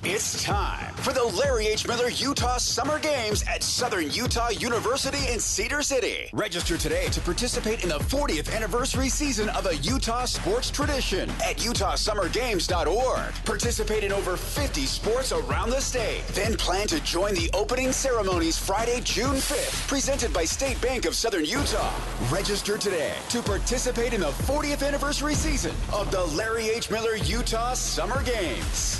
It's time for the Larry H. Miller Utah Summer Games at Southern Utah University in Cedar City. Register today to participate in the 40th anniversary season of a Utah sports tradition at utahsummergames.org. Participate in over 50 sports around the state. Then plan to join the opening ceremonies Friday, June 5th, presented by State Bank of Southern Utah. Register today to participate in the 40th anniversary season of the Larry H. Miller Utah Summer Games.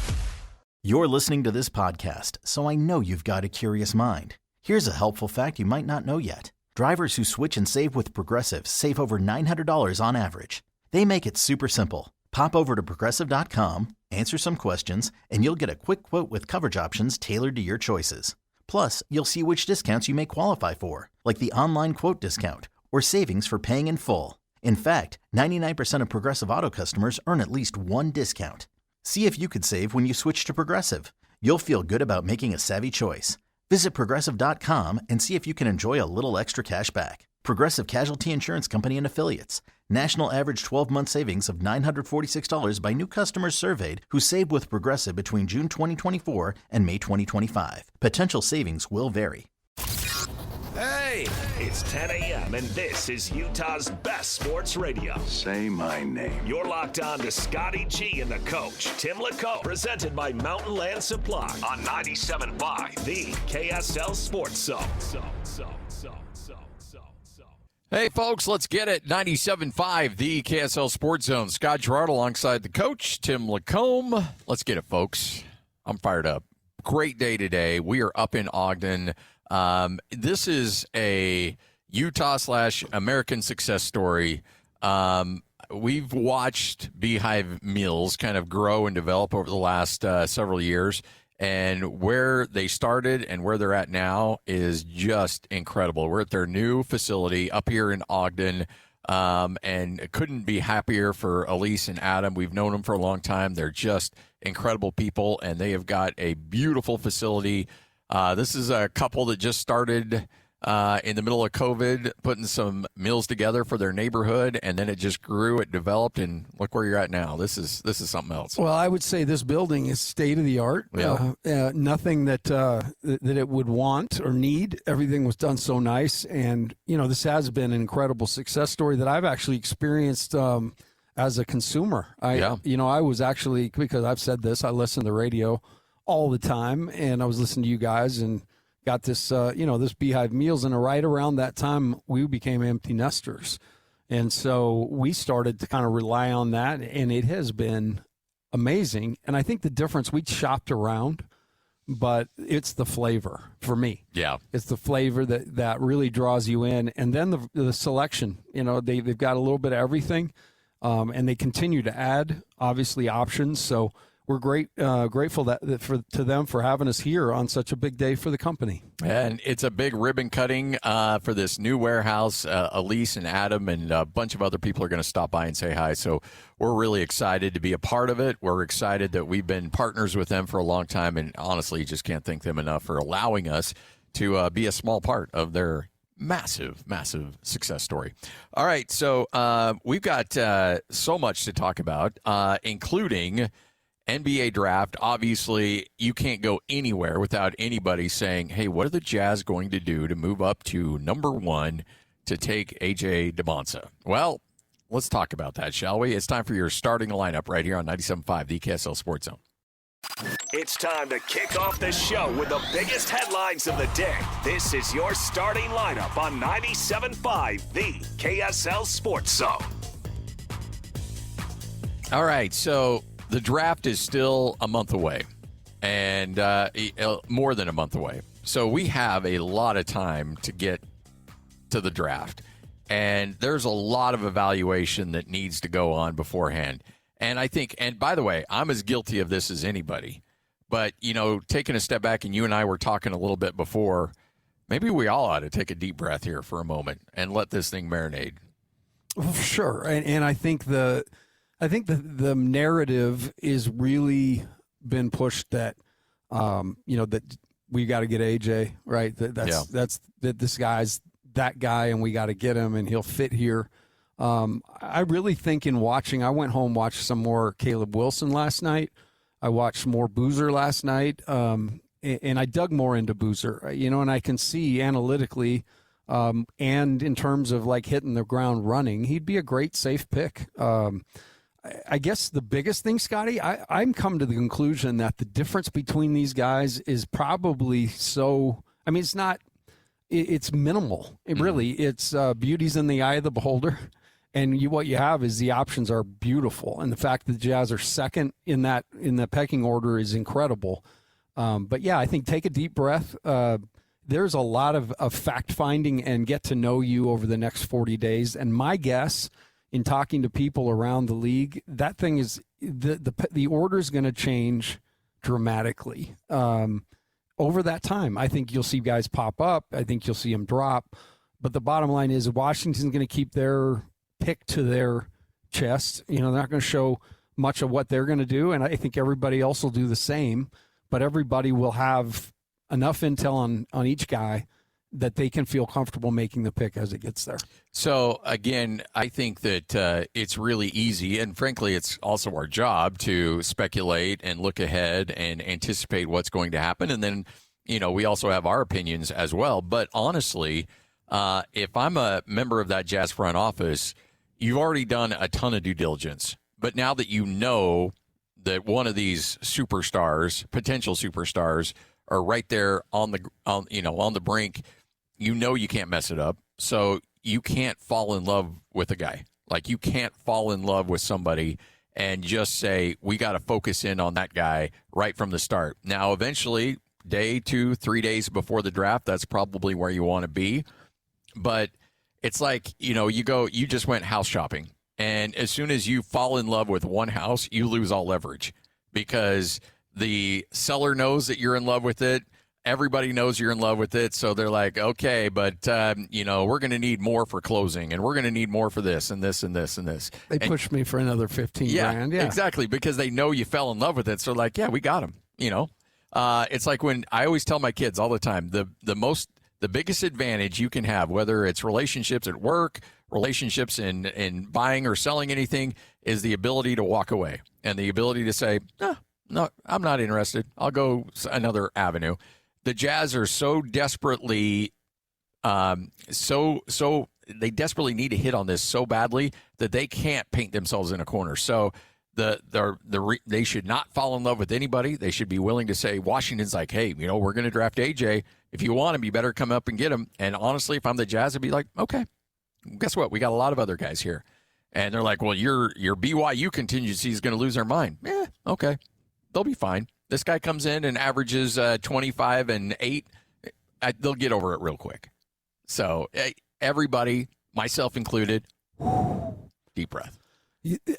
You're listening to this podcast, so I know you've got a curious mind. Here's a helpful fact you might not know yet. Drivers who switch and save with Progressive save over $900 on average. They make it super simple. Pop over to Progressive.com, answer some questions, and you'll get a quick quote with coverage options tailored to your choices. Plus, you'll see which discounts you may qualify for, like the online quote discount or savings for paying in full. In fact, 99% of Progressive Auto customers earn at least one discount. See if you could save when you switch to Progressive. You'll feel good about making a savvy choice. Visit Progressive.com and see if you can enjoy a little extra cash back. Progressive Casualty Insurance Company and Affiliates. National average 12-month savings of $946 by new customers surveyed who saved with Progressive between June 2024 and May 2025. Potential savings will vary. Hey, it's 10 a.m. and this is Utah's best sports radio. Say my name. You're locked on to Scotty G and the coach, Tim LaComb, presented by Mountain Land Supply on 97.5, the KSL Sports Zone. Hey, folks, let's get it. 97.5, the KSL Sports Zone. Scott Garrard alongside the coach, Tim LaComb. Let's get it, folks. I'm fired up. Great day today. We are up in Ogden. This is a Utah/American success story. We've watched Beehive Meals kind of grow and develop over the last several years, and where they started and where they're at now is just incredible. We're at their new facility up here in Ogden, and couldn't be happier for Elise and Adam. We've known them for a long time. They're just incredible people, and they have got a beautiful facility. This is a couple that just started in the middle of COVID, putting some meals together for their neighborhood, and then it just grew, it developed, and look where you're at now. This is something else. Well, I would say this building is state of the art. Yeah. Nothing that it would want or need. Everything was done so nice, and this has been an incredible success story that I've actually experienced as a consumer. I was actually, because I've said this, I listen to the radio all the time, and I was listening to you guys and got this, this Beehive Meals, and right around that time we became empty nesters, and so we started to kind of rely on that, and it has been amazing. And I think the difference, we shopped around, but it's the flavor for me. Yeah, it's the flavor that really draws you in, and then the selection. They've got a little bit of everything, and they continue to add obviously options. So we're grateful to them for having us here on such a big day for the company. And it's a big ribbon cutting for this new warehouse. Elise and Adam and a bunch of other people are going to stop by and say hi. So we're really excited to be a part of it. We're excited that we've been partners with them for a long time, and honestly, just can't thank them enough for allowing us to be a small part of their massive, massive success story. All right, so we've got so much to talk about, including NBA draft. Obviously, you can't go anywhere without anybody saying, hey, what are the Jazz going to do to move up to number one to take A.J. Dybantsa? Well, let's talk about that, shall we? It's time for your starting lineup right here on 97.5, the KSL Sports Zone. It's time to kick off the show with the biggest headlines of the day. This is your starting lineup on 97.5, the KSL Sports Zone. All right, so the draft is still a month away, and more than a month away. So we have a lot of time to get to the draft, and there's a lot of evaluation that needs to go on beforehand. And I think, and by the way, I'm as guilty of this as anybody, but, taking a step back, and you and I were talking a little bit before, maybe we all ought to take a deep breath here for a moment and let this thing marinate. Well, for sure. And I think the narrative is really been pushed that, that we got to get AJ, right? That this guy's that guy, and we got to get him, and he'll fit here. I really think in watching, I went home, watched some more Caleb Wilson last night. I watched more Boozer last night, and I dug more into Boozer, and I can see analytically and in terms of like hitting the ground running, he'd be a great safe pick. I guess the biggest thing, Scotty, I'm come to the conclusion that the difference between these guys is probably it's minimal. It's beauty's in the eye of the beholder. And what you have is the options are beautiful. And the fact that the Jazz are second in the pecking order is incredible. But yeah, I think take a deep breath. There's a lot of fact-finding and get to know you over the next 40 days. And my guess in talking to people around the league, that thing is the order is going to change dramatically over that time. I think you'll see guys pop up. I think you'll see them drop. But the bottom line is Washington's going to keep their pick to their chest. They're not going to show much of what they're going to do, and I think everybody else will do the same. But everybody will have enough intel on each guy that they can feel comfortable making the pick as it gets there. So, again, I think that it's really easy, and frankly, it's also our job to speculate and look ahead and anticipate what's going to happen. And then, we also have our opinions as well. But honestly, if I'm a member of that Jazz front office, you've already done a ton of due diligence. But now that you know that one of these superstars, potential superstars, are right there on the brink, you can't mess it up. So you can't fall in love with a guy. Like, you can't fall in love with somebody and just say, we got to focus in on that guy right from the start. Now, eventually, day 2, 3 days before the draft, that's probably where you want to be. But it's like, you just went house shopping. And as soon as you fall in love with one house, you lose all leverage because the seller knows that you're in love with it. Everybody knows you're in love with it. So they're like, okay, but, we're going to need more for closing, and we're going to need more for this and this and this and this. They pushed me for another 15 grand. Yeah, exactly. Because they know you fell in love with it. So like, yeah, we got him, It's like when I always tell my kids all the time, the biggest advantage you can have, whether it's relationships at work, relationships in buying or selling anything, is the ability to walk away and the ability to say, no, I'm not interested. I'll go another avenue. The Jazz are so desperately, they desperately need to hit on this so badly that they can't paint themselves in a corner. So they should not fall in love with anybody. They should be willing to say, Washington's like, hey, we're going to draft AJ. If you want him, you better come up and get him. And honestly, if I'm the Jazz, I'd be like, okay, guess what? We got a lot of other guys here. And they're like, well, your BYU contingency is going to lose their mind. Okay. They'll be fine. This guy comes in and averages 25 and 8. They'll get over it real quick. So everybody, myself included, deep breath.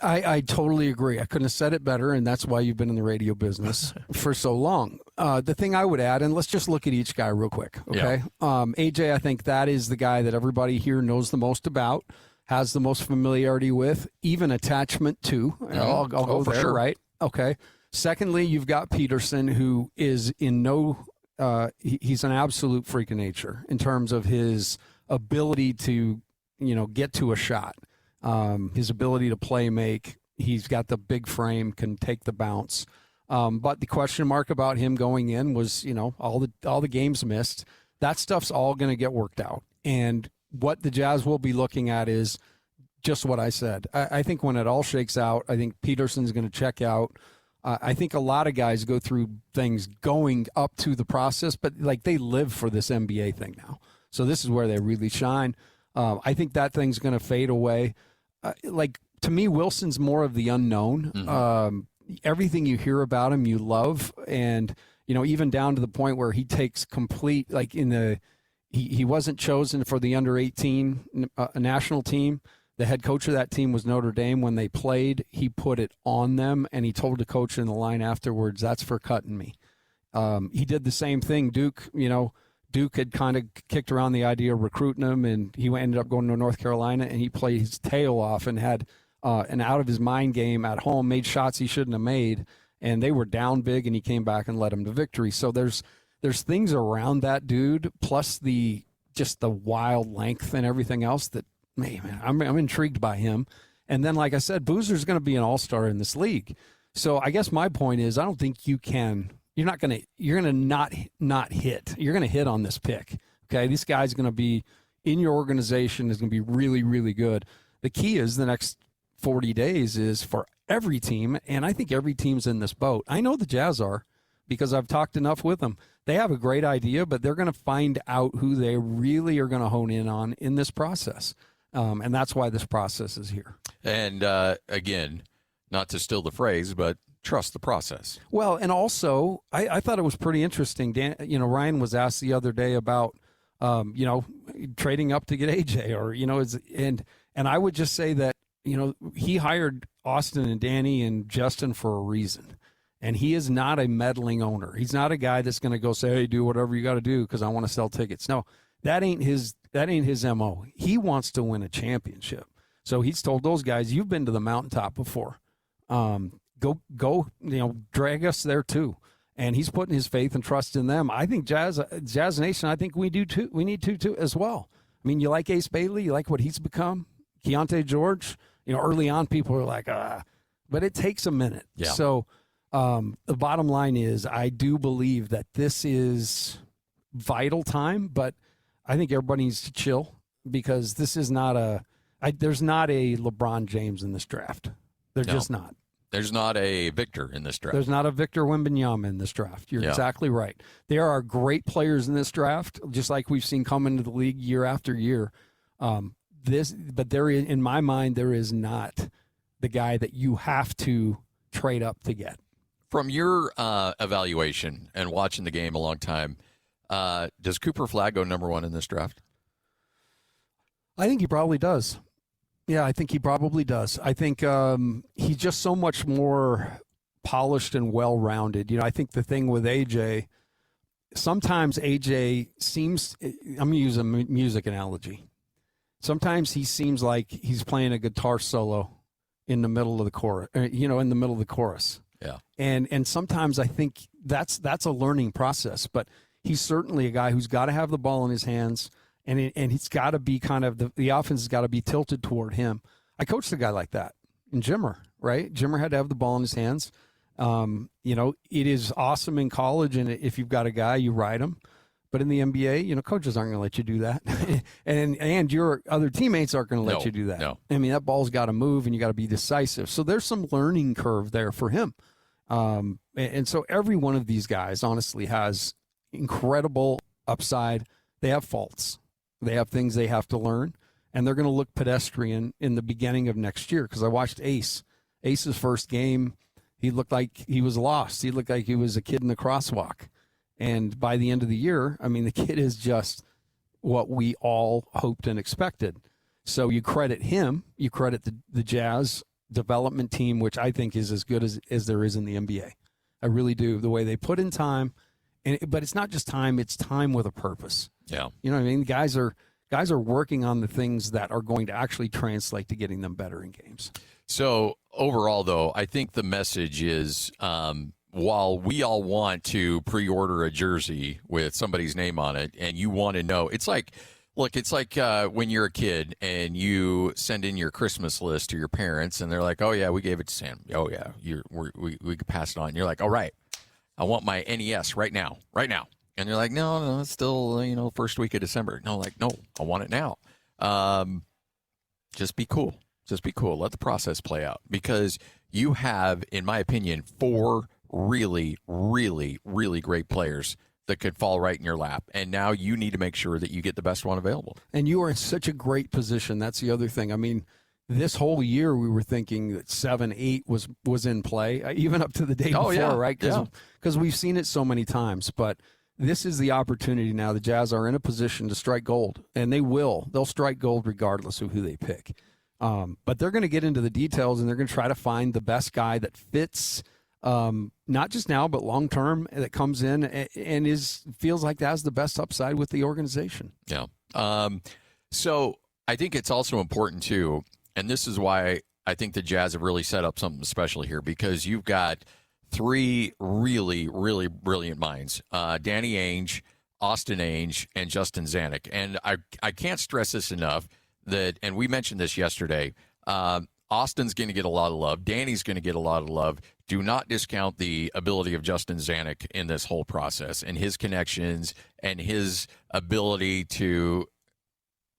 I totally agree. I couldn't have said it better, and that's why you've been in the radio business for so long. The thing I would add, and let's just look at each guy real quick, okay? Yeah. AJ, I think that is the guy that everybody here knows the most about, has the most familiarity with, even attachment to. I'll go there, sure. Right? Okay. Secondly, you've got Peterson, who is he's an absolute freak of nature in terms of his ability to, get to a shot. His ability to play make. He's got the big frame, can take the bounce. But the question mark about him going in was, all the games missed. That stuff's all going to get worked out. And what the Jazz will be looking at is just what I said. I think when it all shakes out, I think Peterson's going to check out. I think a lot of guys go through things going up to the process, but like they live for this NBA thing now. So this is where they really shine. I think that thing's going to fade away. To me, Wilson's more of the unknown. Mm-hmm. Everything you hear about him, you love. And, even down to the point where he takes complete, he wasn't chosen for the under-18 national team. The head coach of that team was Notre Dame. When they played, he put it on them, and he told the coach in the line afterwards, that's for cutting me. He did the same thing. Duke had kind of kicked around the idea of recruiting him, and he ended up going to North Carolina, and he played his tail off and had an out-of-his-mind game at home, made shots he shouldn't have made, and they were down big, and he came back and led them to victory. So there's things around that dude, plus just the wild length and everything else that, man, I'm intrigued by him. And then, like I said, Boozer's going to be an all-star in this league. So I guess my point is, I don't think you're going to not hit. You're going to hit on this pick. Okay. This guy's going to be in your organization, is going to be really, really good. The key is the next 40 days is for every team. And I think every team's in this boat. I know the Jazz are, because I've talked enough with them. They have a great idea, but they're going to find out who they really are going to hone in on in this process. And that's why this process is here. And again, not to steal the phrase, but trust the process. Well, and also, I thought it was pretty interesting. Ryan was asked the other day about, trading up to get AJ, or, and I would just say that, he hired Austin and Danny and Justin for a reason. And he is not a meddling owner. He's not a guy that's going to go say, hey, do whatever you got to do because I want to sell tickets. No, that ain't his MO. He wants to win a championship. So he's told those guys, you've been to the mountaintop before. Go, drag us there too. And he's putting his faith and trust in them. I think Jazz Nation, I think we do too. We need to as well. I mean, you like Ace Bailey, you like what he's become. Keontae George, early on people are like, but it takes a minute. Yeah. So the bottom line is, I do believe that this is vital time, but I think everybody needs to chill, because this is not there's not a LeBron James in this draft. There's just not. There's not a Victor in this draft. There's not a Victor Wembanyama in this draft. You're exactly right. There are great players in this draft, just like we've seen come into the league year after year. But there is, in my mind, there is not the guy that you have to trade up to get. From your evaluation and watching the game a long time, does Cooper Flagg go number one in this draft? I think he probably does. Yeah, I think he probably does. I think he's just so much more polished and well-rounded. I think the thing with AJ, sometimes AJ seems, I'm going to use a music analogy. Sometimes he seems like he's playing a guitar solo in the middle of the chorus, in the middle of the chorus. Yeah. And sometimes I think that's a learning process, but he's certainly a guy who's got to have the ball in his hands, and he's got to be kind of the offense has got to be tilted toward him. I coached a guy like that in Jimmer, right? Jimmer had to have the ball in his hands. It is awesome in college, and if you've got a guy, you ride him. But in the NBA, coaches aren't going to let you do that, and your other teammates aren't going to let you do that. No. I mean, that ball's got to move, and you got to be decisive. So there's some learning curve there for him. And so every one of these guys, honestly, has incredible upside. They have faults. They have things they have to learn, and they're going to look pedestrian in the beginning of next year, because I watched Ace's first game. He looked like he was lost. He looked like he was a kid in the crosswalk. And by the end of the year, I mean, the kid is just what we all hoped and expected. So you credit him. You credit the Jazz development team, which I think is as good as there is in the NBA. I really do. The way they put in time, but it's not just time; it's time with a purpose. Yeah, you know what I mean. Guys are working on the things that are going to actually translate to getting them better in games. So overall, though, I think the message is, while we all want to pre-order a jersey with somebody's name on it, and you want to know, it's like. Look, it's like when you're a kid and you send in your Christmas list to your parents, and they're like, "Oh yeah, we gave it to Sam. Oh yeah, we could pass it on." And you're like, "All right, I want my NES right now." And they're like, "No, it's still first week of December." No, I want it now. Just be cool. Let the process play out, because you have, in my opinion, 4 really, really, really great players that could fall right in your lap. And now you need to make sure that you get the best one available. And you are in such a great position. That's the other thing. I mean, this whole year we were thinking that 7-8 was in play, even up to the day before, right? Because we've seen it so many times. But this is the opportunity now. The Jazz are in a position to strike gold, and they will. They'll strike gold regardless of who they pick. But they're going to get into the details, and they're going to try to find the best guy that fits, not just now, but long term, that comes in and feels like that has the best upside with the organization. Yeah. So I think it's also important too, and this is why I think the Jazz have really set up something special here, because you've got 3 really, really brilliant minds: Danny Ainge, Austin Ainge, and Justin Zanuck. And I can't stress this enough that, and we mentioned this yesterday. Austin's going to get a lot of love. Danny's going to get a lot of love. do not discount the ability of Justin Zanuck in this whole process and his connections and his ability to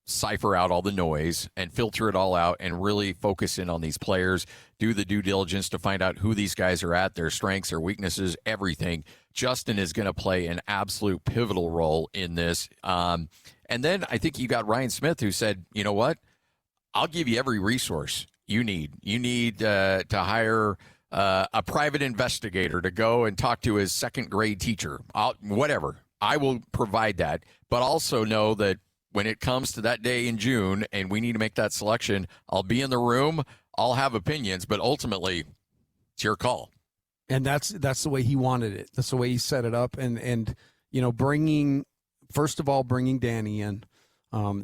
cipher out all the noise and filter it all out and really focus in on these players, do the due diligence to find out who these guys are at, their strengths, their weaknesses, everything. Justin is going to play an absolute pivotal role in this. And then I think you got Ryan Smith, who said, you know what? I'll give you every resource you need. You need to hire a private investigator to go and talk to his second grade teacher. Whatever. I will provide that. But also know that when it comes to that day in June and we need to make that selection, I'll be in the room. I'll have opinions, but ultimately it's your call. And that's the way he wanted it. That's the way he set it up. And you know, first of all, bringing Danny in.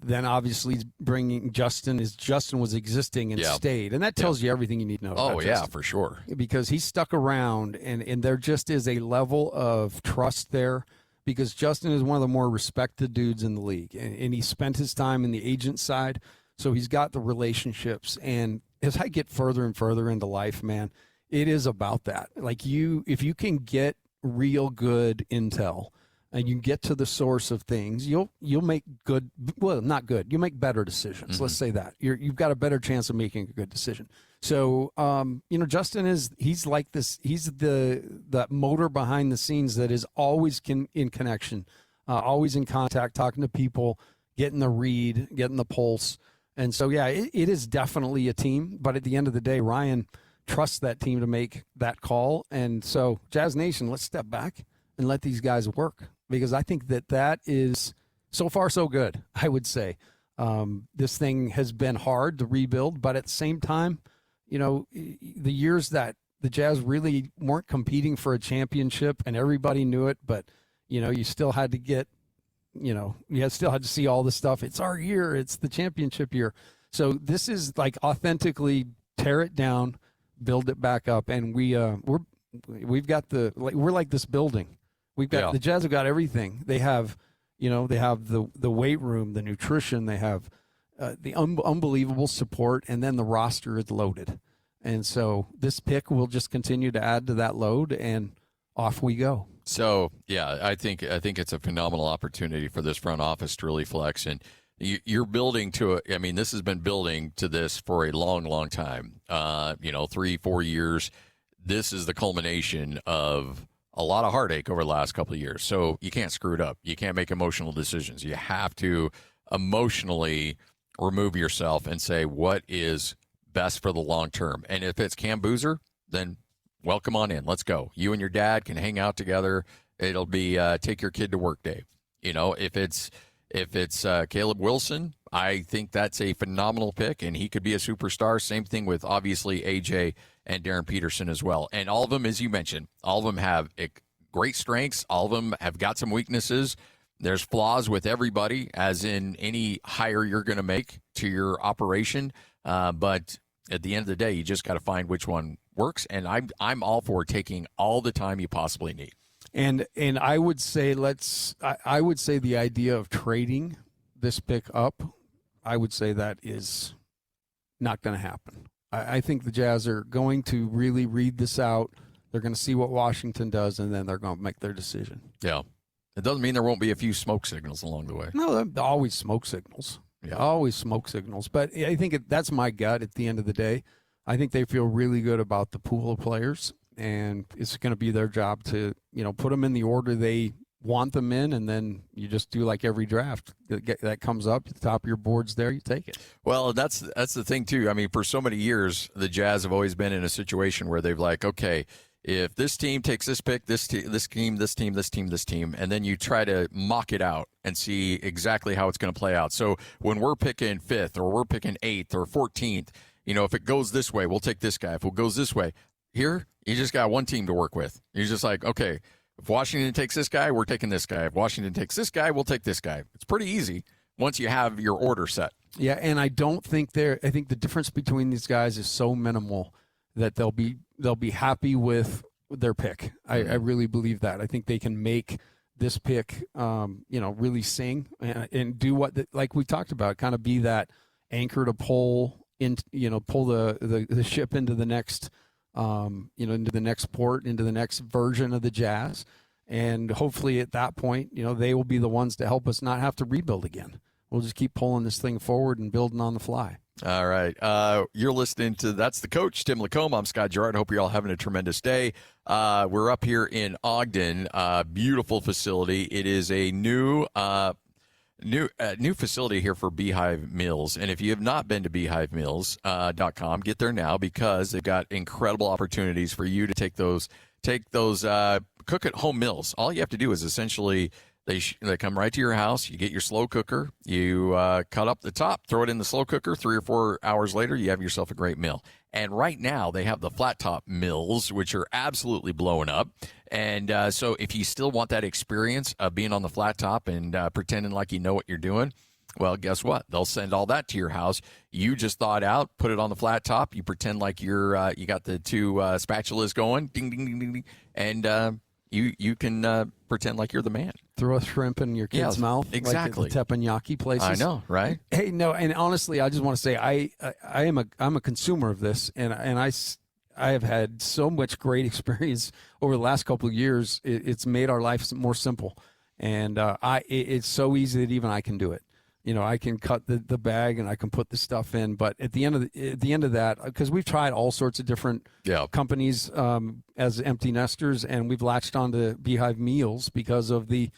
Then obviously bringing Justin, as Justin was existing and stayed. And that tells you everything you need to know. Oh, yeah, for sure. Because he stuck around, and there just is a level of trust there, because Justin is one of the more respected dudes in the league. And he spent his time in the agent side, so he's got the relationships. And as I get further and further into life, man, it is about that. Like, if you can get real good intel, and you get to the source of things, you'll make not good. You make better decisions. Mm-hmm. Let's say that you've got a better chance of making a good decision. So, you know, Justin he's like this. He's the motor behind the scenes that is always in connection, always in contact, talking to people, getting the read, getting the pulse. And so, yeah, it is definitely a team. But at the end of the day, Ryan trusts that team to make that call. And so, Jazz Nation, let's step back and let these guys work. Because I think that is so far so good, I would say. This thing has been hard to rebuild, but at the same time, you know, the years that the Jazz really weren't competing for a championship and everybody knew it, but, you know, you still had to still had to see all the stuff. It's our year. It's the championship year. So this is like authentically tear it down, build it back up. And we've got we're like this building. We've got the Jazz have got everything. They have, the weight room, the nutrition. They have the unbelievable support, and then the roster is loaded. And so this pick will just continue to add to that load, and off we go. So yeah, I think it's a phenomenal opportunity for this front office to really flex, and you're building to it. I mean, this has been building to this for a long, long time. 3-4 years. This is the culmination of a lot of heartache over the last couple of years. So you can't screw it up. You can't make emotional decisions. You have to emotionally remove yourself and say what is best for the long term. And if it's Cam Boozer, then welcome on in. Let's go. You and your dad can hang out together. It'll be take your kid to work day. You know, if it's Caleb Wilson, I think that's a phenomenal pick, and he could be a superstar. Same thing with obviously AJ and Darryn Peterson as well. And all of them, as you mentioned, all of them have great strengths. All of them have got some weaknesses. There's flaws with everybody, as in any hire you're going to make to your operation. But at the end of the day, you just got to find which one works. And I'm all for taking all the time you possibly need. And I would say I would say the idea of trading this pick up, I would say that is not going to happen. I think the Jazz are going to really read this out. They're going to see what Washington does, and then they're going to make their decision. Yeah. It doesn't mean there won't be a few smoke signals along the way. No, always smoke signals. Yeah. Always smoke signals. But I think that's my gut at the end of the day. I think they feel really good about the pool of players, and it's going to be their job to, put them in the order they want them in, and then you just do like every draft that comes up at the top of your boards there, you take it. Well, that's the thing too. I mean, for so many years, the Jazz have always been in a situation where they've like, okay, if this team takes this pick, this team, and then you try to mock it out and see exactly how it's going to play out. So when we're picking 5th or we're picking 8th or 14th, if it goes this way, we'll take this guy. If it goes this way, here, you just got one team to work with. You're just like, okay, if Washington takes this guy, we're taking this guy. If Washington takes this guy, we'll take this guy. It's pretty easy once you have your order set. Yeah, and I think the difference between these guys is so minimal that they'll be happy with their pick. I really believe that. I think they can make this pick, really sing and do what, like we talked about, kind of be that anchor to pull the ship into the next into the next port, into the next version of the Jazz. And hopefully at that point, they will be the ones to help us not have to rebuild again. We'll just keep pulling this thing forward and building on the fly. All right. You're listening to That's the Coach, Tim LaComb. I'm Scott Garrard. Hope you're all having a tremendous day. We're up here in Ogden, beautiful facility. It is a new facility here for Beehive Meals. And if you have not been to beehivemeals.com, get there now because they've got incredible opportunities for you to take those cook at home meals. All you have to do is essentially they come right to your house. You get your slow cooker. You cut up the top, throw it in the slow cooker. 3 or 4 hours later, you have yourself a great meal. And right now, they have the flat top meals, which are absolutely blowing up. And so if you still want that experience of being on the flat top and pretending like you know what you're doing, well, guess what? They'll send all that to your house. You just thaw it out, put it on the flat top. You pretend like you got the 2 spatulas going, ding, ding, ding, ding, ding, and you can pretend like you're the man. Throw a shrimp in your kid's mouth. Exactly. Like the teppanyaki places. I know, right? Hey, no, and honestly, I just want to say I'm a consumer of this, and I have had so much great experience over the last couple of years. It's made our life more simple, and it's so easy that even I can do it. I can cut the bag and I can put the stuff in. But at the end of that, because we've tried all sorts of different companies as empty nesters, and we've latched onto Beehive Meals because of the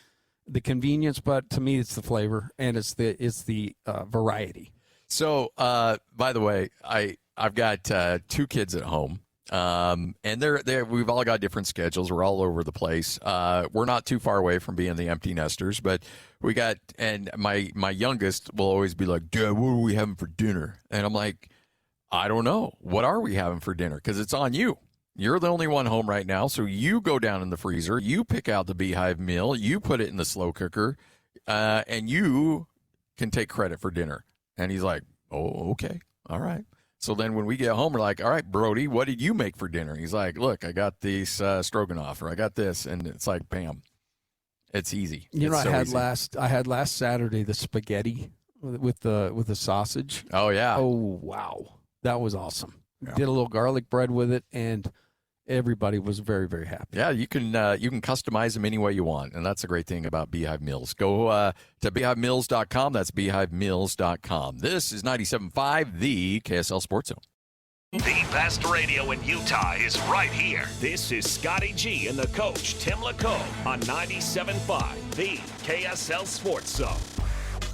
convenience. But to me, it's the flavor and it's the variety. So, by the way, I've got 2 kids at home. And we've all got different schedules. We're all over the place. We're not too far away from being the empty nesters, but and my youngest will always be like, Dad, what are we having for dinner? And I'm like, I don't know. What are we having for dinner? Because it's on you. You're the only one home right now. So you go down in the freezer, you pick out the Beehive meal, you put it in the slow cooker, and you can take credit for dinner. And he's like, oh, okay. All right. So then when we get home, we're like, all right, Brody, what did you make for dinner? He's like, look, I got these stroganoff, or I got this. And it's like, bam, it's easy. I had last Saturday the spaghetti with the sausage. Oh, yeah. Oh, wow. That was awesome. Yeah. Did a little garlic bread with it, and everybody was very, very happy. Yeah, you can customize them any way you want, and that's the great thing about Beehive Meals. Go to beehivemeals.com. That's beehivemeals.com. This is 97.5, the KSL Sports Zone. The best radio in Utah is right here. This is Scotty G and the coach, Tim LaComb, on 97.5, the KSL Sports Zone.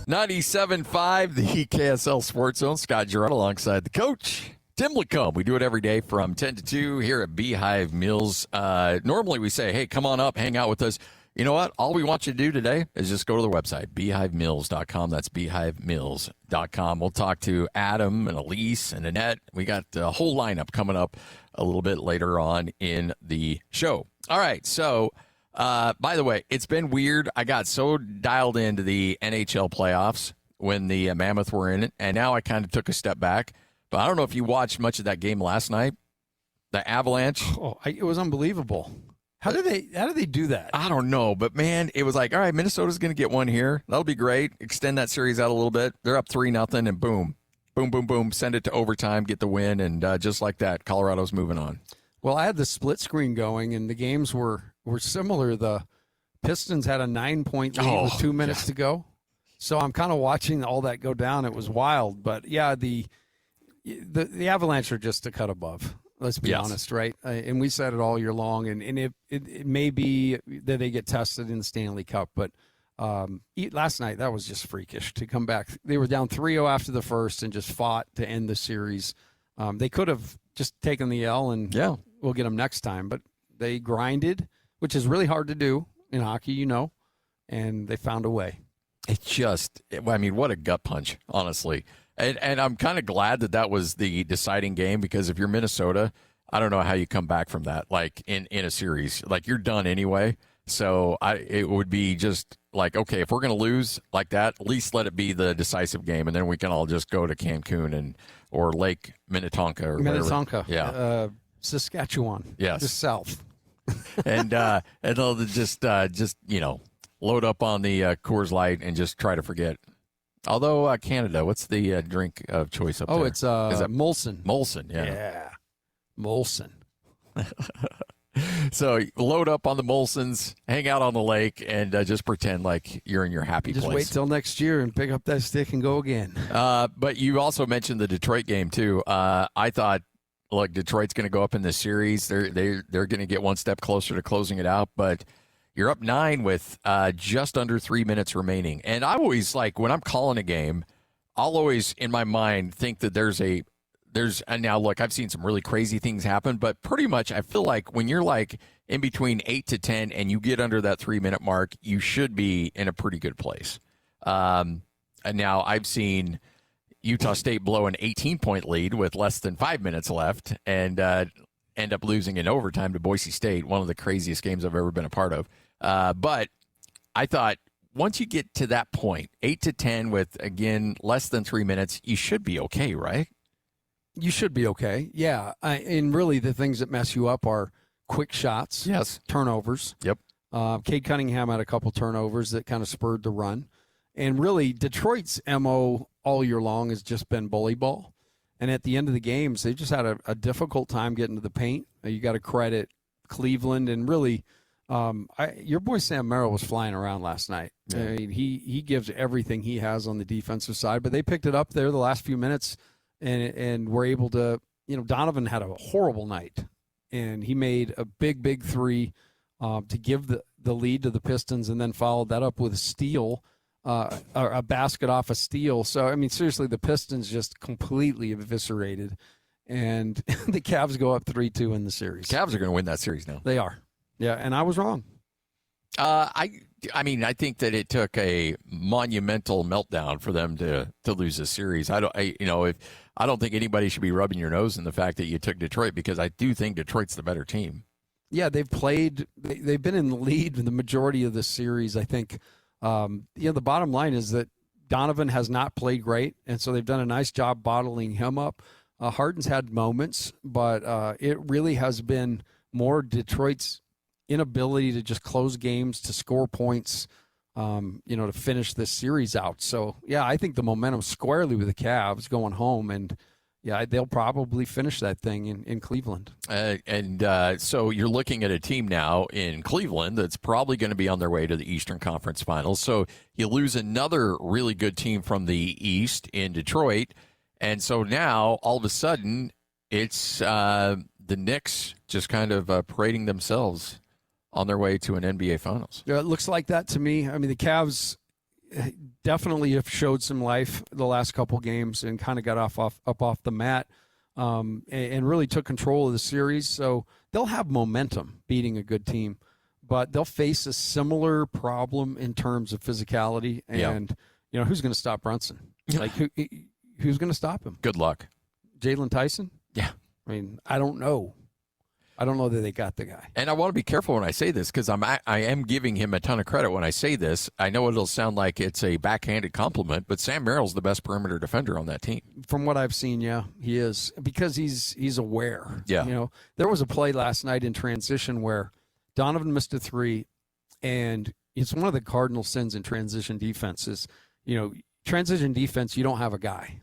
97.5, the KSL Sports Zone. Scott Garrard alongside the coach, Tim LaComb. We do it every day from 10 to 2 here at Beehive Meals. Normally we say, hey, come on up, hang out with us. You know what? All we want you to do today is just go to the website, beehivemeals.com. That's beehivemeals.com. We'll talk to Adam and Elise and Annette. We got a whole lineup coming up a little bit later on in the show. All right, so by the way, it's been weird. I got so dialed into the NHL playoffs when the Mammoth were in it, and now I kind of took a step back. But I don't know if you watched much of that game last night. The Avalanche. Oh, it was unbelievable. How do they do that? I don't know, but man, it was like, all right, Minnesota's going to get one here. That'll be great. Extend that series out a little bit. They're up 3-0, and boom, boom, boom, boom. Send it to overtime, get the win, and just like that, Colorado's moving on. Well, I had the split screen going, and the games were similar. The Pistons had a 9-point lead with 2 minutes to go, so I'm kind of watching all that go down. It was wild, but yeah, the Avalanche are just a cut above. Let's be honest, right? And we said it all year long, and it may be that they get tested in the Stanley Cup, but last night, that was just freakish to come back. They were down 3-0 after the first and just fought to end the series. They could have just taken the L and we'll get them next time, but they grinded, which is really hard to do in hockey, and they found a way. What a gut punch, honestly. And I'm kind of glad that was the deciding game, because if you're Minnesota, I don't know how you come back from that, like in a series. Like, you're done anyway. So it would be just like, okay, if we're going to lose like that, at least let it be the decisive game, and then we can all just go to Cancun or Lake Minnetonka or Minnetonka. Yeah. Saskatchewan. Yes. Just south. and they'll just load up on the Coors Light and just try to forget. Although Canada, what's the drink of choice up there? Oh, it's Molson. Molson, yeah. Yeah, Molson. So load up on the Molsons, hang out on the lake, and just pretend like you're in your happy Just place. wait till next year and pick up that stick and go again. But you also mentioned the Detroit game, too. I thought, look, Detroit's going to go up in this series. They're going to get one step closer to closing it out. But you're up 9 with just under 3 minutes remaining. And I always, like, when I'm calling a game, I'll always, in my mind, think that and now, look, I've seen some really crazy things happen, but pretty much I feel like when you're like in between 8 to 10 and you get under that 3 minute mark, you should be in a pretty good place. And now I've seen Utah State blow an 18-point lead with less than 5 minutes left and end up losing in overtime to Boise State, one of the craziest games I've ever been a part of. But I thought once you get to that point, 8 to 10 with, again, less than 3 minutes, you should be okay, right? You should be okay. Yeah. And really the things that mess you up are quick shots. Yes. Turnovers. Yep. Cade Cunningham had a couple turnovers that kind of spurred the run. And really Detroit's MO all year long has just been bully ball. And at the end of the games, they just had a difficult time getting to the paint. You got to credit Cleveland. And really, your boy Sam Merrill was flying around last night. Yeah. I mean, he gives everything he has on the defensive side. But they picked it up there the last few minutes. And we're able to, Donovan had a horrible night, and he made a big three to give the lead to the Pistons, and then followed that up with a steal, or a basket off a steal. So, I mean, seriously, the Pistons just completely eviscerated, and the Cavs go up 3-2 in the series. Cavs are going to win that series now. They are. Yeah, and I was wrong. I mean, I think that it took a monumental meltdown for them to lose this series. I don't think anybody should be rubbing your nose in the fact that you took Detroit, because I do think Detroit's the better team. Yeah, they've been in the lead in the majority of this series. I think, the bottom line is that Donovan has not played great, and so they've done a nice job bottling him up. Harden's had moments, but it really has been more Detroit's inability to just close games, to score points, to finish this series out. So, yeah, I think the momentum squarely with the Cavs going home, and, yeah, they'll probably finish that thing in Cleveland. So you're looking at a team now in Cleveland that's probably going to be on their way to the Eastern Conference Finals. So you lose another really good team from the East in Detroit, and so now all of a sudden it's the Knicks just kind of parading themselves on their way to an NBA Finals. Yeah, it looks like that to me. I mean, the Cavs definitely have showed some life the last couple games and kind of got up off the mat and really took control of the series. So they'll have momentum beating a good team, but they'll face a similar problem in terms of physicality. And, who's going to stop Brunson? Like, who's going to stop him? Good luck. Jalen Tyson? Yeah. I mean, I don't know. I don't know that they got the guy. And I want to be careful when I say this, because I am giving him a ton of credit when I say this. I know it'll sound like it's a backhanded compliment, but Sam Merrill's the best perimeter defender on that team. From what I've seen, yeah, he is, because he's aware. Yeah. There was a play last night in transition where Donovan missed a three, and it's one of the cardinal sins in transition defense is, transition defense, you don't have a guy.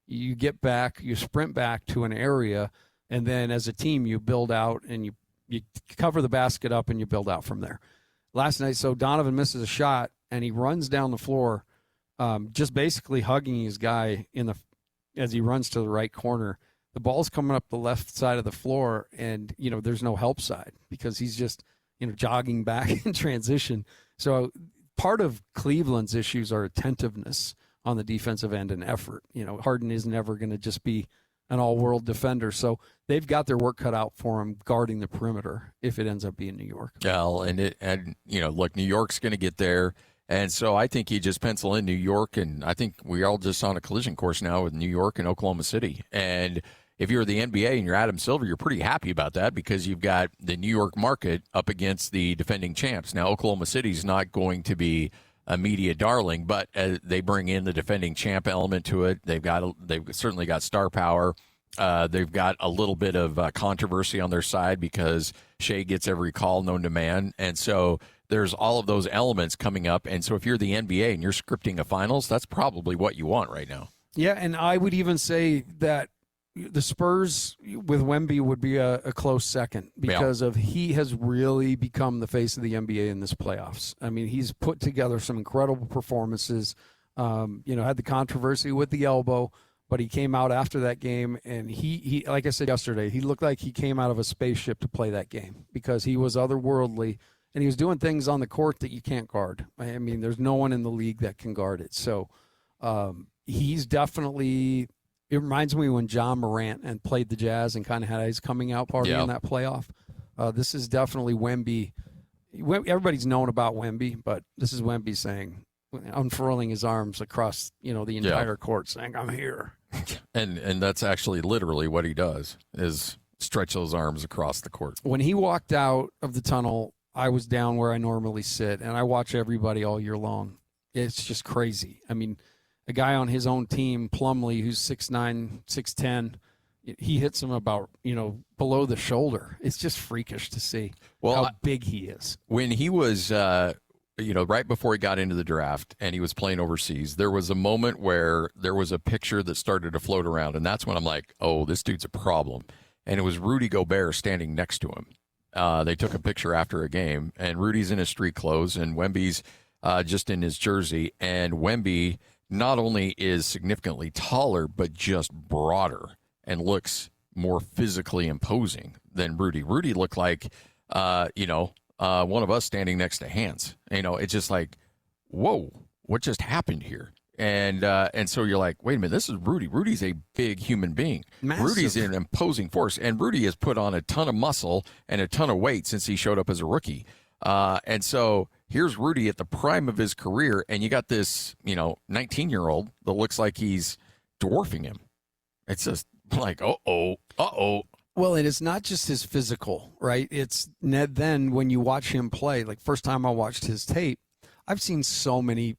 You get back, you sprint back to an area, and then as a team, you build out and you cover the basket up and you build out from there. Last night, so Donovan misses a shot and he runs down the floor, just basically hugging his guy as he runs to the right corner. The ball's coming up the left side of the floor, and there's no help side because he's just jogging back in transition. So part of Cleveland's issues are attentiveness on the defensive end and effort. Harden is never going to just be an all-world defender. So they've got their work cut out for him guarding the perimeter if it ends up being New York. Well, look, New York's going to get there. And so I think you just pencil in New York, and I think we're all just on a collision course now with New York and Oklahoma City. And if you're the NBA and you're Adam Silver, you're pretty happy about that because you've got the New York market up against the defending champs. Now, Oklahoma City's not going to be a media darling, but they bring in the defending champ element to it. They've certainly got star power. They've got a little bit of controversy on their side because Shea gets every call known to man. And so there's all of those elements coming up. And so if you're the NBA and you're scripting a finals, that's probably what you want right now. Yeah, and I would even say that the Spurs with Wemby would be a close second because he has really become the face of the NBA in this playoffs. I mean, he's put together some incredible performances. Had the controversy with the elbow, but he came out after that game, and he like I said yesterday, he looked like he came out of a spaceship to play that game because he was otherworldly, and he was doing things on the court that you can't guard. I mean, there's no one in the league that can guard it. So he's definitely – it reminds me when John Morant and played the Jazz and kind of had his coming out party in that playoff. This is definitely Wemby. Everybody's known about Wemby, but this is Wemby saying, unfurling his arms across the entire court, saying, "I'm here." And that's actually literally what he does, is stretch those arms across the court. When he walked out of the tunnel, I was down where I normally sit, and I watch everybody all year long. It's just crazy. I mean, a guy on his own team, Plumlee, who's 6'9", 6'10", he hits him about, below the shoulder. It's just freakish to see how big he is. When he was, right before he got into the draft and he was playing overseas, there was a moment where there was a picture that started to float around, and that's when I'm like, oh, this dude's a problem. And it was Rudy Gobert standing next to him. They took a picture after a game, and Rudy's in his street clothes, and Wemby's just in his jersey, and Wemby not only is significantly taller, but just broader and looks more physically imposing than Rudy. Rudy looked like, one of us standing next to Hans. It's just like, whoa, what just happened here? And so you're like, wait a minute, this is Rudy. Rudy's a big human being. Massive. Rudy's an imposing force, and Rudy has put on a ton of muscle and a ton of weight since he showed up as a rookie. And so here's Rudy at the prime of his career, and you got this, 19-year-old that looks like he's dwarfing him. It's just like, uh-oh. Well, and it's not just his physical, right? It's Ned. Then when you watch him play, like first time I watched his tape, I've seen so many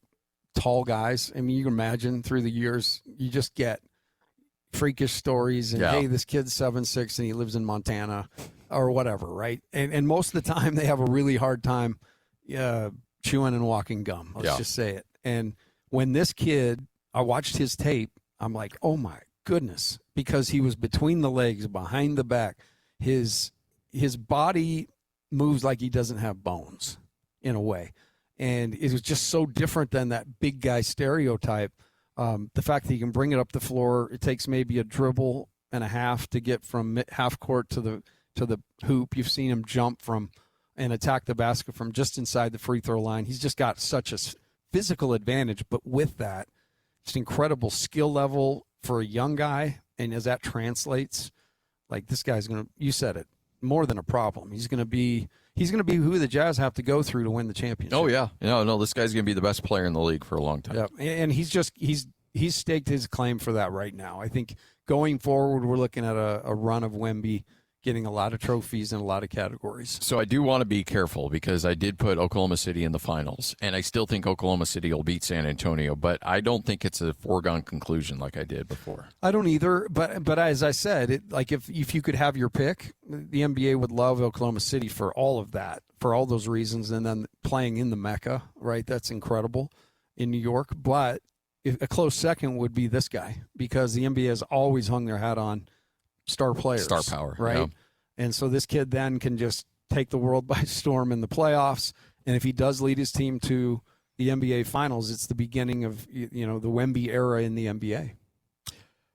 tall guys. I mean, you can imagine through the years, you just get freakish stories and, hey, this kid's 7'6" and he lives in Montana or whatever, right? And most of the time they have a really hard time chewing and walking gum. Let's just say it. And when this kid, I watched his tape, I'm like, oh my goodness, because he was between the legs, behind the back. His body moves like he doesn't have bones in a way. And it was just so different than that big guy stereotype. The fact that he can bring it up the floor, it takes maybe a dribble and a half to get from half court to the hoop. You've seen him jump from and attack the basket from just inside the free throw line. He's just got such a physical advantage, but with that, it's an incredible skill level for a young guy. And as that translates, like this guy's going to, you said it, more than a problem. He's going to be who the Jazz have to go through to win the championship. Oh yeah. No, this guy's going to be the best player in the league for a long time. Yeah. And he's staked his claim for that right now. I think going forward, we're looking at a run of Wemby getting a lot of trophies in a lot of categories. So I do want to be careful because I did put Oklahoma City in the finals, and I still think Oklahoma City will beat San Antonio, but I don't think it's a foregone conclusion like I did before. I don't either, but as I said, if you could have your pick, the NBA would love Oklahoma City for all of that, for all those reasons, and then playing in the Mecca, right? That's incredible in New York, but a close second would be this guy because the NBA has always hung their hat on star players. Star power. Right? Yeah. And so this kid then can just take the world by storm in the playoffs. And if he does lead his team to the NBA Finals, it's the beginning of the Wemby era in the NBA.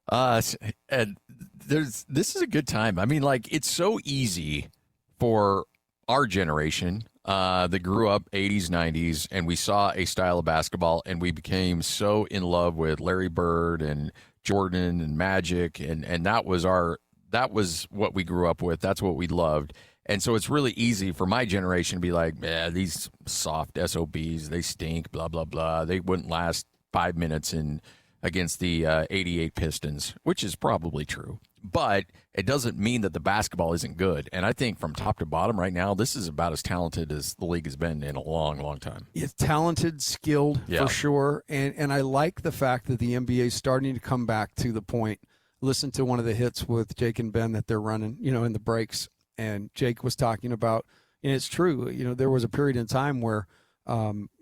And this is a good time. I mean, like, it's so easy for our generation that grew up 80s, 90s, and we saw a style of basketball, and we became so in love with Larry Bird and Jordan and Magic, and that was what we grew up with. That's what we loved. And so it's really easy for my generation to be like, these soft SOBs, they stink, blah, blah, blah. They wouldn't last 5 minutes against the 88 Pistons, which is probably true. But it doesn't mean that the basketball isn't good. And I think from top to bottom right now, this is about as talented as the league has been in a long, long time. It's talented, skilled, for sure. And I like the fact that the NBA is starting to come back to the point. Listen to one of the hits with Jake and Ben that they're running, in the breaks. And Jake was talking about, and it's true, there was a period in time where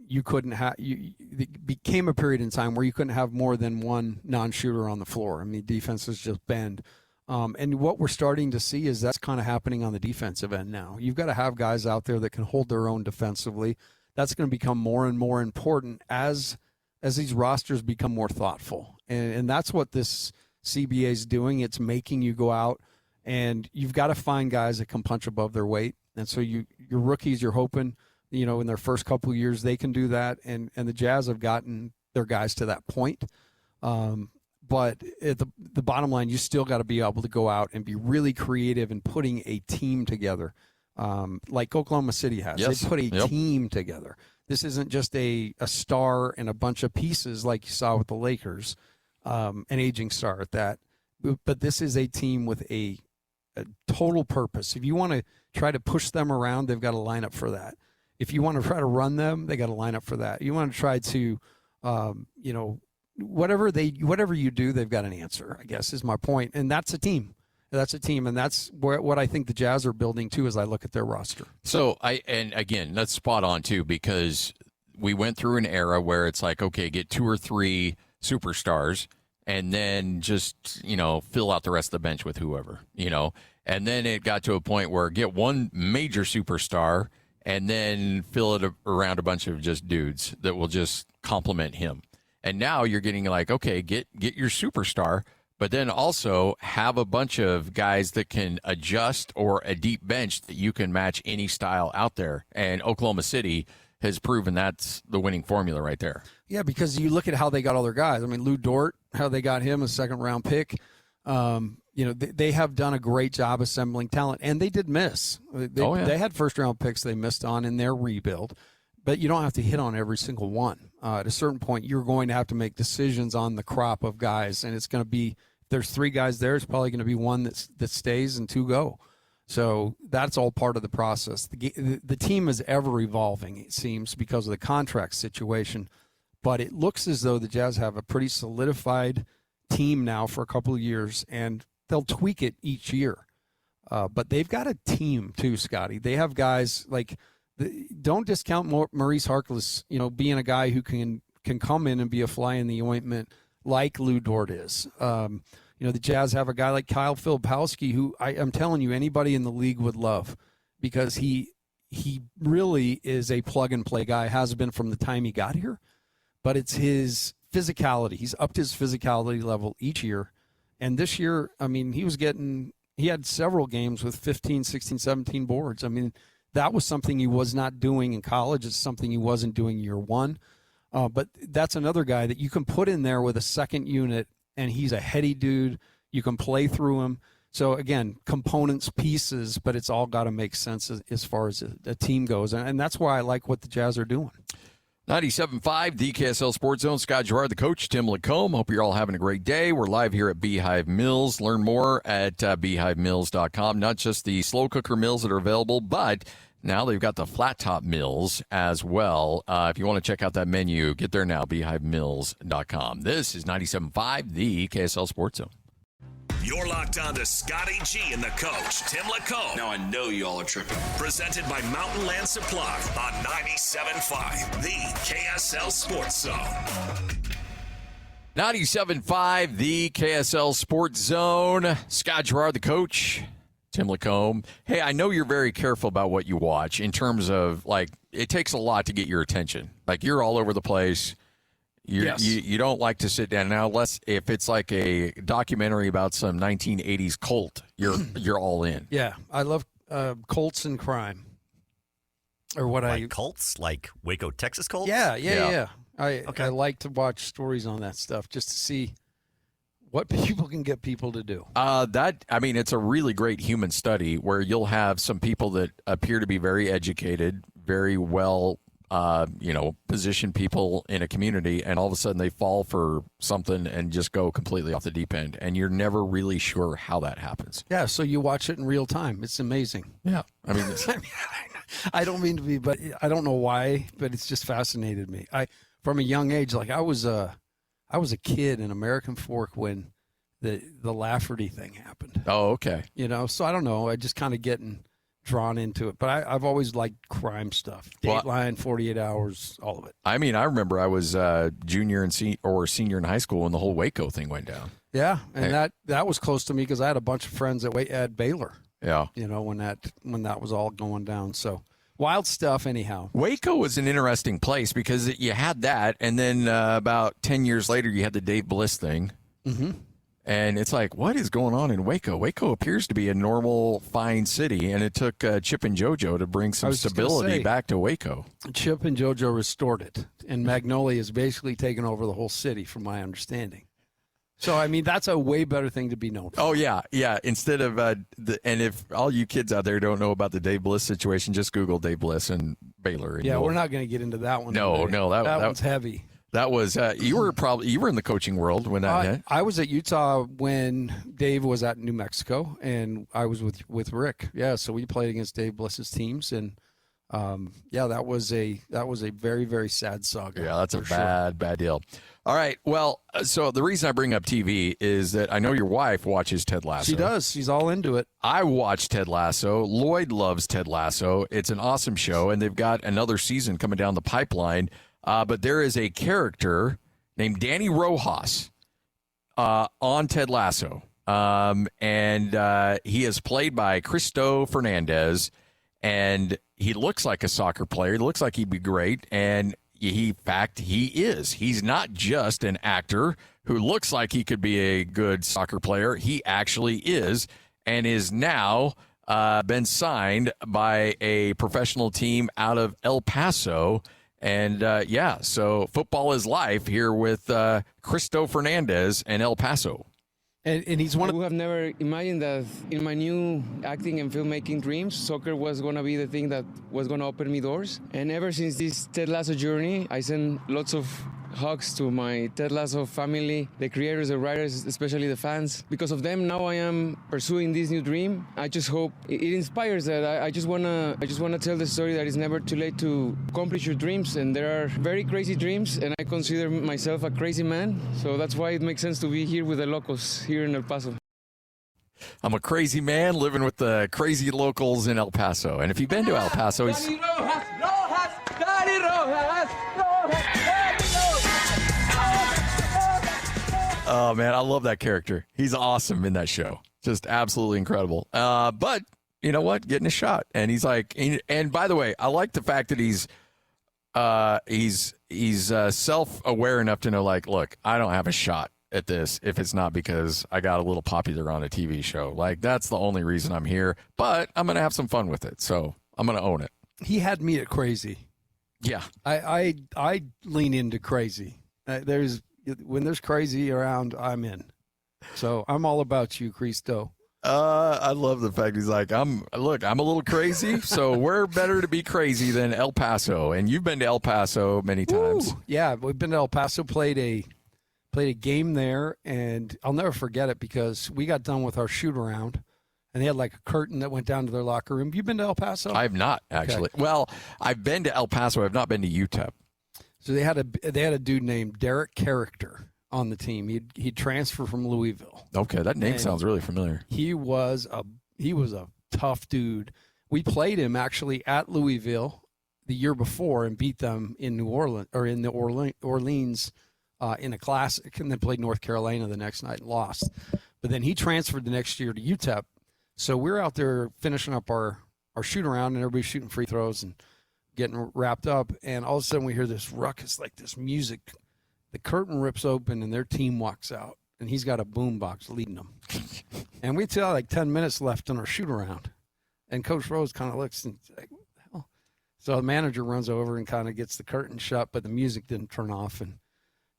you couldn't have, it became a period in time where you couldn't have more than one non-shooter on the floor. I mean, defenses just bend. And what we're starting to see is that's kind of happening on the defensive end now. You've got to have guys out there that can hold their own defensively. That's going to become more and more important as these rosters become more thoughtful. And that's what this CBA is doing. It's making you go out, and you've got to find guys that can punch above their weight. And so your rookies, you're hoping, in their first couple of years they can do that. And the Jazz have gotten their guys to that point. But at the bottom line, you still got to be able to go out and be really creative in putting a team together, like Oklahoma City has. Yes. They put a team together. This isn't just a star and a bunch of pieces like you saw with the Lakers, an aging star at that. But this is a team with a total purpose. If you want to try to push them around, they've got to line up for that. If you want to try to run them, they got to line up for that. You want to try to, whatever you do, they've got an answer, I guess is my point. And that's a team. That's a team, and that's what I think the Jazz are building too as I look at their roster. So, and again, that's spot on too, because we went through an era where it's like, okay, get 2 or 3 superstars and then just, fill out the rest of the bench with whoever, And then it got to a point where get one major superstar and then fill it around a bunch of just dudes that will just complement him. And now you're getting like, okay, get your superstar, but then also have a bunch of guys that can adjust, or a deep bench that you can match any style out there. And Oklahoma City has proven that's the winning formula right there. Yeah, because you look at how they got all their guys. I mean, Lou Dort, how they got him, a second-round pick. They have done a great job assembling talent, and they did miss. They had first-round picks they missed on in their rebuild, but you don't have to hit on every single one. At a certain point, you're going to have to make decisions on the crop of guys, and it's going to be, if there's 3 guys there, it's probably going to be 1 that stays and 2 go. So that's all part of the process. The team is ever evolving, it seems, because of the contract situation, but it looks as though the Jazz have a pretty solidified team now for a couple of years, and they'll tweak it each year. But they've got a team too, Scotty. They have guys like, don't discount Maurice Harkless, being a guy who can come in and be a fly in the ointment like Lou Dort is. The Jazz have a guy like Kyle Filipowski, who I'm telling you, anybody in the league would love, because he really is a plug-and-play guy, has been from the time he got here. But it's his physicality. He's upped his physicality level each year. And this year, I mean, he had several games with 15, 16, 17 boards. I mean, that was something he was not doing in college. It's something he wasn't doing year one. But that's another guy that you can put in there with a second unit, and he's a heady dude. You can play through him. So, again, components, pieces, but it's all got to make sense as far as a team goes. And that's why I like what the Jazz are doing. 97.5, the KSL Sports Zone. Scott Garrard, the coach, Tim LaComb. Hope you're all having a great day. We're live here at Beehive Mills. Learn more at beehivemills.com. Not just the slow cooker mills that are available, but now they've got the flat top mills as well. If you want to check out that menu, get there now, beehivemills.com. This is 97.5, the KSL Sports Zone. You're locked on to Scotty G and the coach, Tim LaComb. Now I know y'all are tripping. Presented by Mountain Land Supply on 97.5, the KSL Sports Zone. 97.5, the KSL Sports Zone. Scott Garrard, the coach, Tim LaComb. Hey, I know you're very careful about what you watch in terms of, like, it takes a lot to get your attention. Like, you're all over the place. Yes. You don't like to sit down now, unless if it's like a documentary about some 1980s cult, you're all in. Yeah, I love cults and crime. Or what like cults, like Waco, Texas cults? Yeah. I like to watch stories on that stuff just to see what people can get people to do. It's a really great human study where you'll have some people that appear to be very educated, very well position people in a community, and all of a sudden they fall for something and just go completely off the deep end, and you're never really sure how that happens. Yeah, so you watch it in real time. It's amazing. Yeah. I mean, I don't mean to be, but I don't know why, but it's just fascinated me. From a young age, like I was a kid in American Fork when the Lafferty thing happened. Oh, okay. So I don't know. I just kind of get in drawn into it. But I've always liked crime stuff. Dateline, 48 Hours, all of it. I mean, I remember I was junior and senior in high school when the whole Waco thing went down. Yeah, and that was close to me because I had a bunch of friends at Baylor. Yeah, when that was all going down. So wild stuff, anyhow. Waco was an interesting place because you had that, and then about 10 years later, you had the Dave Bliss thing. Mm-hmm. And it's like, what is going on in Waco? Waco appears to be a normal, fine city, and it took Chip and JoJo to bring some stability back to Waco. Chip and JoJo restored it, and Magnolia has basically taken over the whole city, from my understanding. So, I mean, that's a way better thing to be known for. Oh, yeah. Instead of, and if all you kids out there don't know about the Dave Bliss situation, just Google Dave Bliss and Baylor. And we're not going to get into that one. No, that one's heavy. That was, you were in the coaching world when that hit. I was at Utah when Dave was at New Mexico, and I was with Rick. Yeah, so we played against Dave Bliss's teams, and that was a very, very sad saga. Yeah, that's a bad deal. All right. Well, so the reason I bring up TV is that I know your wife watches Ted Lasso. She does. She's all into it. I watch Ted Lasso. Lloyd loves Ted Lasso. It's an awesome show, and they've got another season coming down the pipeline. But there is a character named Danny Rojas on Ted Lasso, and he is played by Cristo Fernandez, and he looks like a soccer player. He looks like he'd be great, and in fact, he is. He's not just an actor who looks like he could be a good soccer player. He actually is, and is now been signed by a professional team out of El Paso. And, so football is life here with Cristo Fernandez and El Paso. And he's one of... I would have never imagined that in my new acting and filmmaking dreams, soccer was going to be the thing that was going to open me doors. And ever since this Ted Lasso journey, I send lots of hugs to my Ted Lasso family, the creators, the writers, especially the fans. Because of them, now I am pursuing this new dream. I just hope it inspires that. I just wanna tell the story that it's never too late to accomplish your dreams. And there are very crazy dreams, and I consider myself a crazy man. So that's why it makes sense to be here with the locals here in El Paso. I'm a crazy man living with the crazy locals in El Paso. And if you've been to El Paso, he's... Oh, man, I love that character. He's awesome in that show. Just absolutely incredible. But you know what? Getting a shot. And he's like, and by the way, I like the fact that he's self-aware enough to know, like, look, I don't have a shot at this if it's not because I got a little popular on a TV show. Like, that's the only reason I'm here. But I'm going to have some fun with it. So I'm going to own it. He had me at crazy. Yeah. I lean into crazy. When there's crazy around, I'm in. So I'm all about you, Cristo. I love the fact he's like, I'm a little crazy, so we're better to be crazy than El Paso. And you've been to El Paso many times. Ooh, yeah, we've been to El Paso, played a game there, and I'll never forget it because we got done with our shoot around, and they had like a curtain that went down to their locker room. You been to El Paso? I have not, actually. Okay. Well, I've been to El Paso. I've not been to UTEP. So they had a dude named Derek Character on the team. He'd transferred from Louisville. Okay, that name sounds really familiar. He was a tough dude. We played him actually at Louisville the year before and beat them in New Orleans in a classic, and then played North Carolina the next night and lost. But then he transferred the next year to UTEP. So we're out there finishing up our shoot around, and everybody's shooting free throws and getting wrapped up, and all of a sudden we hear this ruckus, like this music. The curtain rips open, and their team walks out, and he's got a boombox leading them. And we still had like 10 minutes left on our shoot around, and Coach Rose kind of looks and like, what the hell? So the manager runs over and kind of gets the curtain shut, but the music didn't turn off, and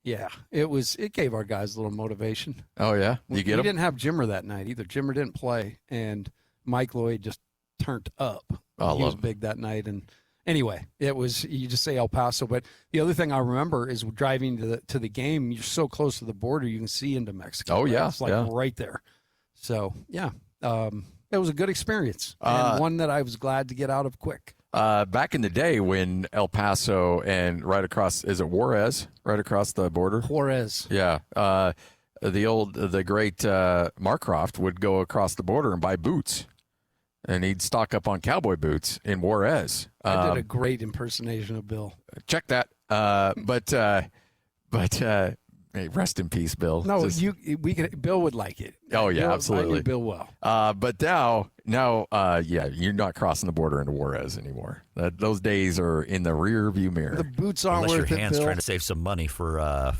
yeah, it gave our guys a little motivation. Oh yeah, we didn't have Jimmer that night either. Jimmer didn't play, and Mike Lloyd just turned up. Oh, he was big that night, and anyway, it was, you just say El Paso. But the other thing I remember is driving to the game. You're so close to the border, you can see into Mexico. Oh, right? Yeah. It's like right there. So, yeah, it was a good experience and one that I was glad to get out of quick. Back in the day when El Paso and right across, is it Juarez, right across the border? Juarez. Yeah. The great Marcroft would go across the border and buy boots. and he'd stock up on cowboy boots in Juarez. I did a great impersonation of Bill. Check that. But hey, rest in peace, Bill. No, Bill would like it. Oh yeah, Bill, absolutely. I knew Bill well. But now, yeah, you're not crossing the border into Juarez anymore. Those days are in the rear view mirror. The boots aren't Unless worth your it, hand's Bill. trying to save some money for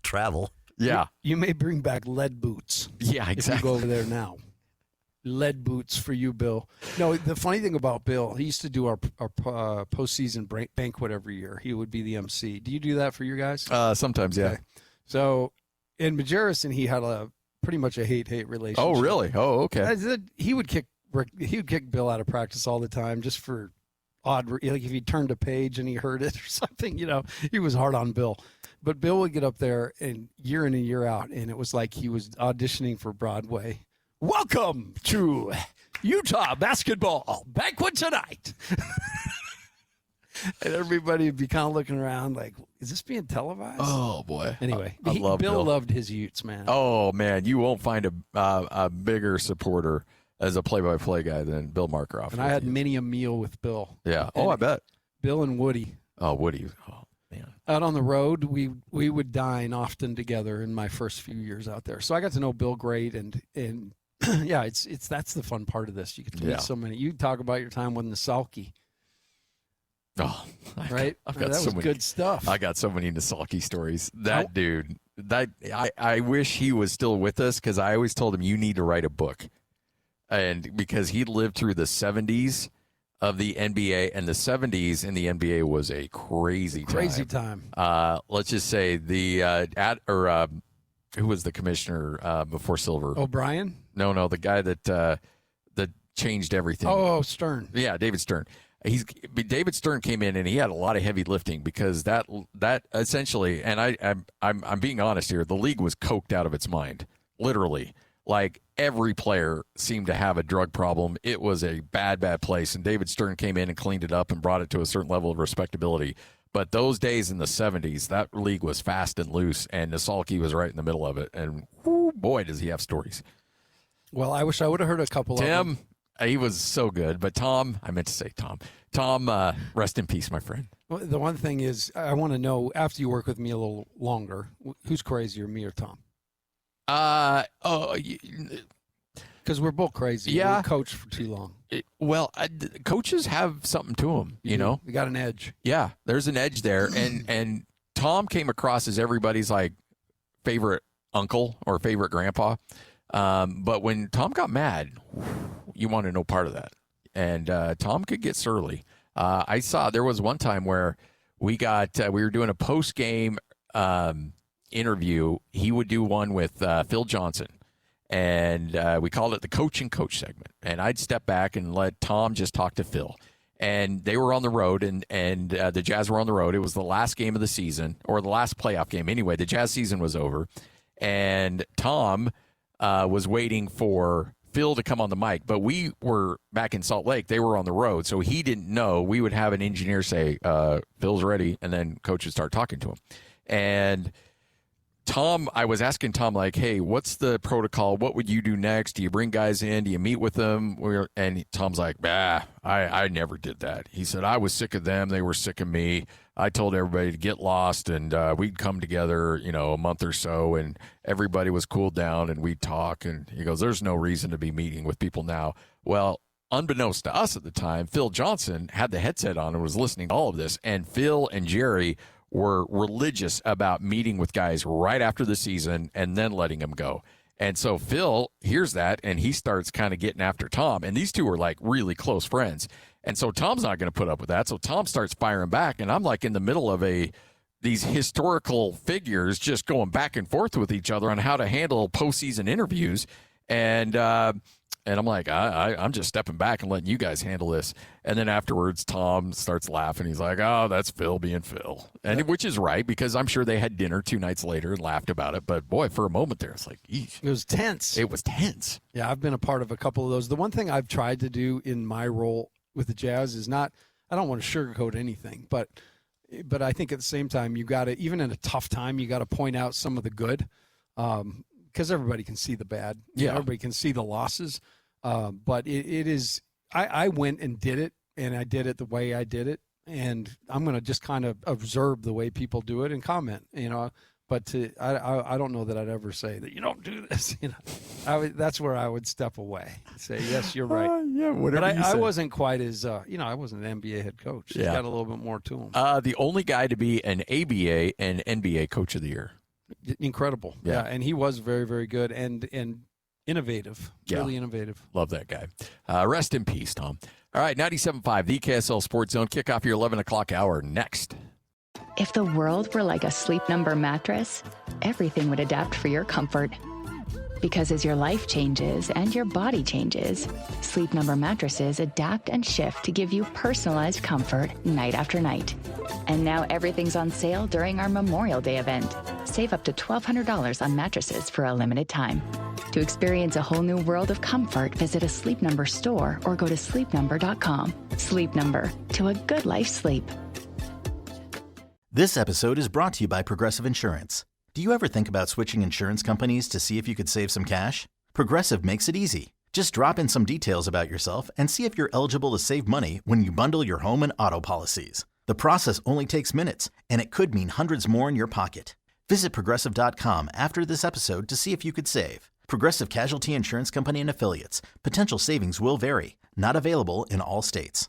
travel. Yeah. You may bring back lead boots. Yeah, exactly. If you go over there now. Lead boots for you, Bill. No, the funny thing about Bill, he used to do our postseason banquet every year. He would be the MC. Do you do that for your guys? Sometimes, yeah. Okay. So in Majerus and he had pretty much a hate relationship. Oh, really? Oh, okay. He would kick Bill out of practice all the time just for odd, like if he turned a page and he heard it or something, he was hard on Bill. But Bill would get up there and year in and year out, and it was like he was auditioning for Broadway. Welcome to Utah basketball banquet tonight. And everybody would be kind of looking around like, is this being televised? Oh, boy. Anyway, I love Bill loved his Utes, man. Oh, man, you won't find a bigger supporter as a play-by-play guy than Bill Markroff. And I had many a meal with Bill. Yeah. Oh, I bet. Bill and Woody. Oh, Woody. Oh, man. Out on the road, we would dine often together in my first few years out there. So I got to know Bill great, and yeah, that's the fun part of this. You get to meet so many. You talk about your time with Nasalki. Oh, right. I've got that so was many good stuff. I got so many Nasalki stories. That dude. I wish he was still with us because I always told him you need to write a book, and because he lived through the 70s of the NBA, and the 70s in the NBA was a crazy time. Let's just say who was the commissioner before Silver? O'Brien? No, the guy that changed everything. Oh, Stern. Yeah, David Stern. David Stern came in and he had a lot of heavy lifting because that essentially, and I'm being honest here, the league was coked out of its mind, literally. Like every player seemed to have a drug problem. It was a bad place, and David Stern came in and cleaned it up and brought it to a certain level of respectability. But those days in the 70s, that league was fast and loose, and Nasalki was right in the middle of it. And whoo, boy, does he have stories. Well, I wish I would have heard a couple of them. Tim, he was so good. But Tom, I meant to say Tom. Tom, rest in peace, my friend. Well, the one thing is, I want to know, after you work with me a little longer, who's crazier, me or Tom? Because we're both crazy. Yeah. We coached for too long. Coaches have something to them, you know? We got an edge. Yeah, there's an edge there. And Tom came across as everybody's like favorite uncle or favorite grandpa. But when Tom got mad, you want to know part of that. And Tom could get surly. I saw there was one time where we were doing a post-game interview. He would do one with Phil Johnson. And we called it the Coach and Coach segment. And I'd step back and let Tom just talk to Phil. And they were on the road, and the Jazz were on the road. It was the last game of the season, or the last playoff game. Anyway, the Jazz season was over. And Tom was waiting for Phil to come on the mic. But we were back in Salt Lake. They were on the road, so he didn't know. We would have an engineer say, Phil's ready, and then Coach would start talking to him. And Tom, I was asking Tom, like, hey, what's the protocol? What would you do next? Do you bring guys in? Do you meet with them? And Tom's like, I never did that. He said, I was sick of them. They were sick of me. I told everybody to get lost, and we'd come together, a month or so, and everybody was cooled down, and we'd talk. And he goes, there's no reason to be meeting with people now. Well, unbeknownst to us at the time, Phil Johnson had the headset on and was listening to all of this, and Phil and Jerry were religious about meeting with guys right after the season and then letting them go. And so Phil hears that, and he starts kind of getting after Tom. And these two are like really close friends. And so Tom's not going to put up with that. So Tom starts firing back, and I'm like in the middle of these historical figures just going back and forth with each other on how to handle postseason interviews. And I'm like, I'm just stepping back and letting you guys handle this. And then afterwards, Tom starts laughing. He's like, oh, that's Phil being Phil. And which is right, because I'm sure they had dinner 2 nights later and laughed about it. But, boy, for a moment there, it's like, eesh. It was tense. It was tense. Yeah, I've been a part of a couple of those. The one thing I've tried to do in my role with the Jazz is I don't want to sugarcoat anything, but I think at the same time, you got to, even in a tough time, you got to point out some of the good, because everybody can see the bad. Yeah. Everybody can see the losses. But it is I went and did it, and I did it the way I did it, and I'm going to just kind of observe the way people do it and comment, But I don't know that I'd ever say that you don't do this. That's where I would step away. Say, yes, you're right. Whatever. But I wasn't quite as I wasn't an NBA head coach. He's got a little bit more to him. The only guy to be an ABA and NBA Coach of the Year. Incredible. Yeah, and he was very, very good and innovative. Really innovative. Love that guy. Rest in peace, Tom. All right, 97.5, the KSL Sports Zone. Kick off your 11 o'clock hour next. If the world were like a Sleep Number mattress, everything would adapt for your comfort. Because as your life changes and your body changes, Sleep Number mattresses adapt and shift to give you personalized comfort night after night. And now everything's on sale during our Memorial Day event. Save up to $1,200 on mattresses for a limited time. To experience a whole new world of comfort, visit a Sleep Number store or go to sleepnumber.com. Sleep Number, to a good life sleep. This episode is brought to you by Progressive Insurance. Do you ever think about switching insurance companies to see if you could save some cash? Progressive makes it easy. Just drop in some details about yourself and see if you're eligible to save money when you bundle your home and auto policies. The process only takes minutes, and it could mean hundreds more in your pocket. Visit Progressive.com after this episode to see if you could save. Progressive Casualty Insurance Company and Affiliates. Potential savings will vary. Not available in all states.